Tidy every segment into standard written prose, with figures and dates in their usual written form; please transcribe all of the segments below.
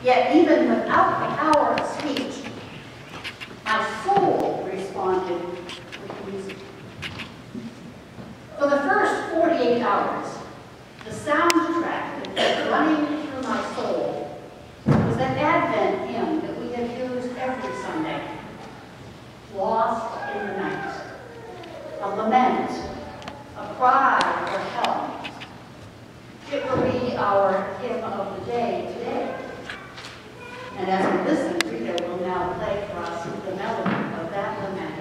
Yet even without the power of speech, my soul responded with music. For the first 48 hours, the soundtrack that kept running through my soul was that Advent hymn that we have used every Sunday, Lost in the Night, a lament, a cry for help. It will be our hymn of the day today. And as we listen, Rita will now play for us the melody of that lament.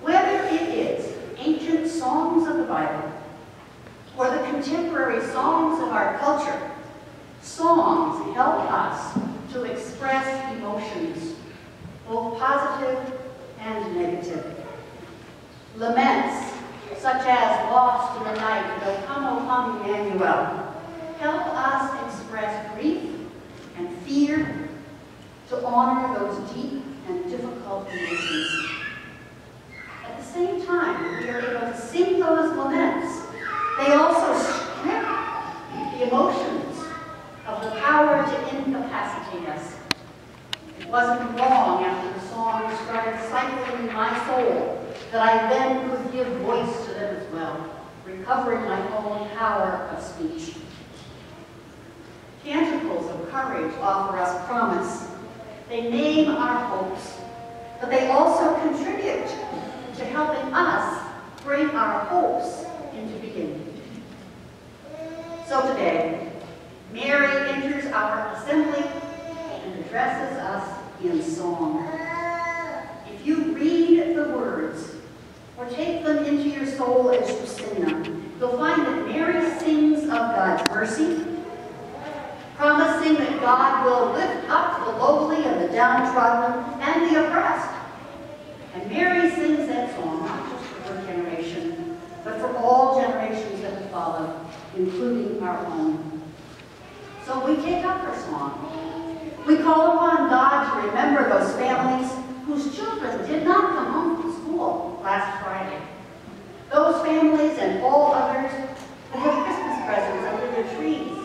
Whether it is ancient songs of the Bible or the contemporary songs of our culture, songs help us to express emotions, both positive and negative. Laments, such as Lost in the Night and O Come, Emmanuel, help us express grief and fear to honor those deep and difficult emotions. At the same time, we are able to sing those laments. They also strip the emotions of the power to incapacitate us. It wasn't long after the song started cycling in my soul that I then could give voice to them as well, recovering my own power of speech. Canticles of courage offer us promise. They name our hopes, but they also contribute to helping us bring our hopes into being. So today, Mary enters our assembly and addresses us in song. If you read the words or take them into your soul as you sing them, you'll find that Mary sings of God's mercy, promising that God will lift up the lowly and the downtrodden and the oppressed. And Mary sings that song not just for her generation, but for all generations that will follow, including our own. So we take up her song. We call upon God to remember those families whose children did not come home from school last Friday. Those families and all others that have Christmas presents under their trees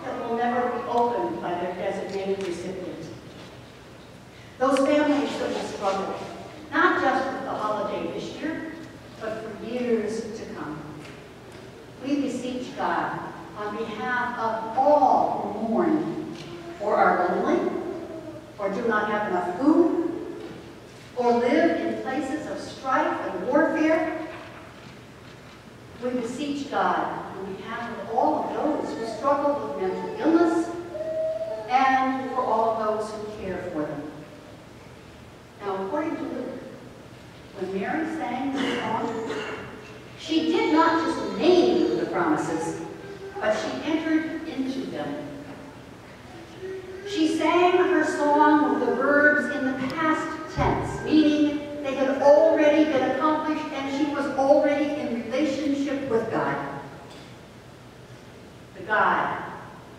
that will never be opened by their designated recipient. Those families that will struggle, not just with the holiday this year, but for years to come. We beseech God on behalf of all who mourn, or are lonely, or do not have enough food, or live in places of strife and warfare. We beseech God on behalf of all of those who struggle with mental illness, and for all of those who care for them. Now, according to Luke, when Mary sang this song, she did not just name the promises, but she entered into them. She sang her song with the verbs in the past tense, meaning they had already been accomplished and she was already in relationship with God. The God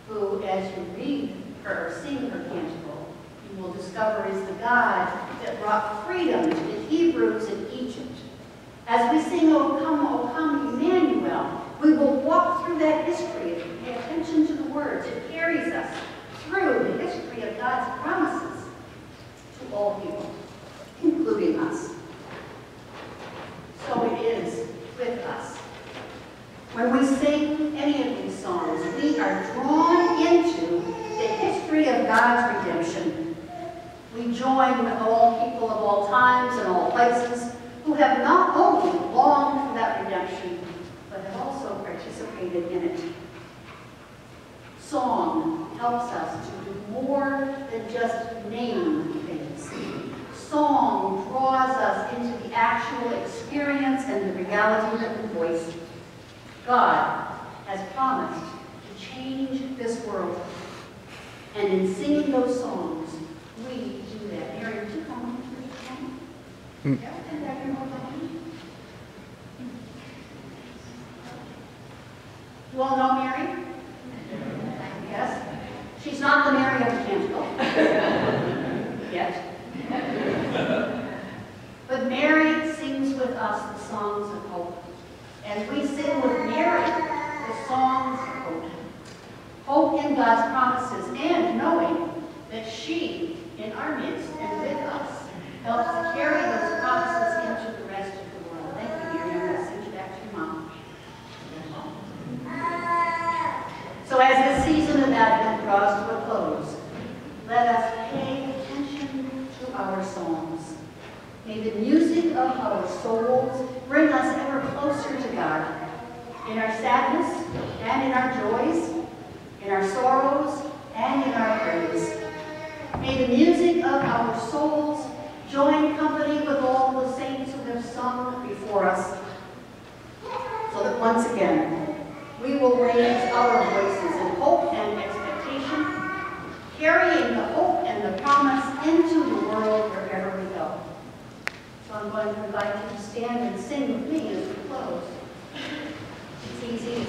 who, as you read her or sing her canticle, you will discover is the God that brought freedom to the Hebrews in Egypt. As we sing, O come, Emmanuel, we will walk through that history if we pay attention to the words. It carries us through the history of God's promises to all people, including us. So it is with us. When we sing any of these songs, we are drawn into the history of God's redemption. We join with all people of all times and all places who have not only longed for that redemption, but have also participated in it. Song helps us to do more than just name things. Song draws us into the actual experience and the reality that we voice. God has promised to change this world. And in singing those songs, we do that. Mary, would you come on to the song? Yeah, and that you're more welcome. You all know Mary? Yes? She's not the Mary of the canticle. Yet. But Mary sings with us the songs of hope. And we sing with Mary the songs of hope. Hope in God's promises and knowing that she, in our midst and with us, helps to carry those promises into the rest of the world. Thank you, Mary. I'm going to send you back to your mom. So as the season of Advent draws to a close, let us pay attention to our songs. May the music of our souls bring us ever closer to God, in our sadness and in our joys, in our sorrows and in our praise. May the music of our souls join company with all the saints who have sung before us, so that once again we will raise our voices in hope and expectation, carrying the hope and the promise into the world wherever we go. So I'm going to invite you to stand and sing with me as we close. It's easy.